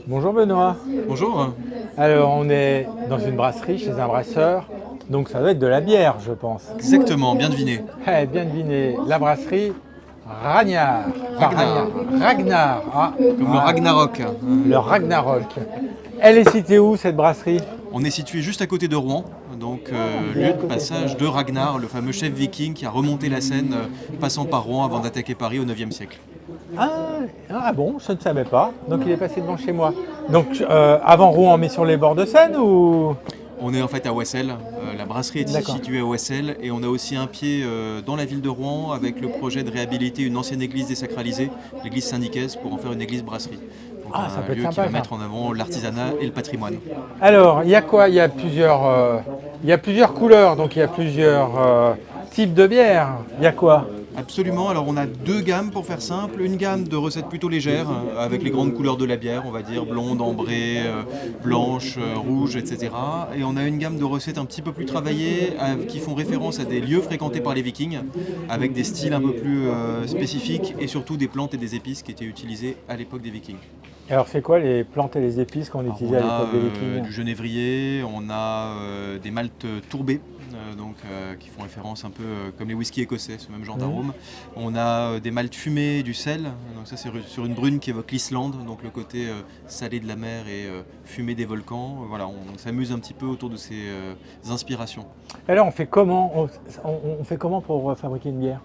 Bonjour Benoît. Bonjour. Alors on est dans une brasserie chez un brasseur, donc ça doit être de la bière je pense. Exactement, bien deviné. Eh, bien deviné, la brasserie Ragnard. Enfin, Ragnar, Ragnar. Ah, comme le ah, Ragnarok. le Ragnarok. Elle est située où cette brasserie? On est situé juste à côté de Rouen, donc bien à lieu de côté. passage de Ragnar, le fameux chef viking qui a remonté la Seine passant par Rouen avant d'attaquer Paris au 9e siècle. Ah, ah bon, je ne savais pas. Donc il est passé devant chez moi. Donc avant Rouen, mais sur les bords de Seine ou? On est en fait à Ouessel, la brasserie est ici D'accord. située à Ouessel et on a aussi un pied dans la ville de Rouen avec le projet de réhabiliter une ancienne église désacralisée, l'église Saint-Nicaise, pour en faire une église brasserie. Donc Ah, ça peut un être lieu qui sympa va ça. mettre en avant l'artisanat et le patrimoine. Alors, il y a quoi? Il y a plusieurs couleurs, donc il y a plusieurs types de bières. Il y a quoi? Absolument, alors on a deux gammes pour faire simple, une gamme de recettes plutôt légères, avec les grandes couleurs de la bière, on va dire blonde, ambrée, blanche, rouge, etc. Et on a une gamme de recettes un petit peu plus travaillées, qui font référence à des lieux fréquentés par les vikings, avec des styles un peu plus spécifiques et surtout des plantes et des épices qui étaient utilisées à l'époque des vikings. Alors, c'est quoi les plantes et les épices qu'on Alors, utilisait on à a l'époque des Vikings? du genévrier, on a des maltes tourbés, qui font référence un peu comme les whiskies écossais, ce même genre d'arôme. On a des maltes fumées, du sel, donc ça c'est sur une brune qui évoque l'Islande, donc le côté salé de la mer et fumé des volcans. Voilà, on s'amuse un petit peu autour de ces inspirations. Alors, on fait comment pour fabriquer une bière?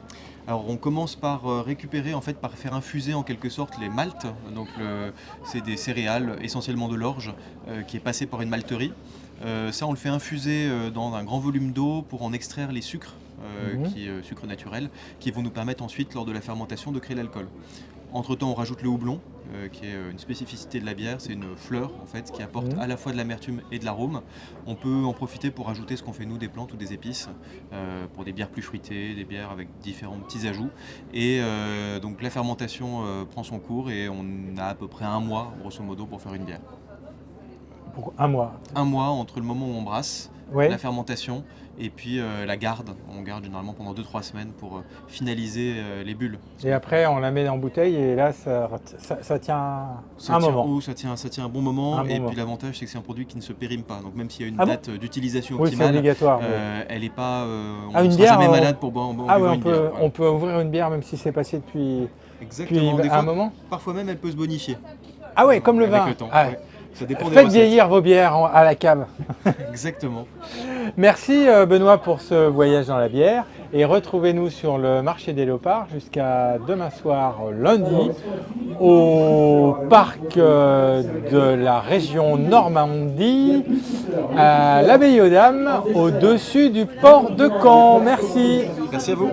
Alors on commence par récupérer, en fait, par faire infuser en quelque sorte les maltes. C'est des céréales, essentiellement de l'orge, qui est passé par une malterie. Ça on le fait infuser dans un grand volume d'eau pour en extraire les sucres, Mhm. sucres naturels, qui vont nous permettre ensuite lors de la fermentation de créer l'alcool. Entre-temps, on rajoute le houblon, qui est une spécificité de la bière. C'est une fleur en fait qui apporte Mhm. à la fois de l'amertume et de l'arôme. On peut en profiter pour rajouter ce qu'on fait nous, des plantes ou des épices, pour des bières plus fruitées, des bières avec différents petits ajouts. Et donc la fermentation prend son cours et on a à peu près un mois, grosso modo, pour faire une bière. Pour un mois. Un mois entre le moment où on brasse, Oui. la fermentation et puis la garde. On garde généralement pendant 2-3 semaines pour finaliser les bulles. Et après, on la met en bouteille et là, ça tient Ça un tient, moment. ça tient un bon moment, Un bon et moment. puis l'avantage c'est que c'est un produit qui ne se périme pas. Donc même s'il y a une Ah bon? date d'utilisation Oui, c'est optimale, obligatoire. Oui. elle n'est pas, on Ah, ne une sera bière. jamais malade pour en Ah oui, buvant une bière. Voilà. on peut ouvrir une bière même si c'est passé depuis Exactement. Des un fois, moment. parfois même elle peut se bonifier Ah ouais, comme le avec vin. le temps. Ah, Ouais. Ça dépend des faites recettes. vieillir vos bières à la cave. Exactement. Merci Benoît pour ce voyage dans la bière et retrouvez-nous sur le marché des Léopards jusqu'à demain soir lundi au parc de la région Normandie à l'Abbaye aux Dames au-dessus du port de Caen. Merci. Merci à vous.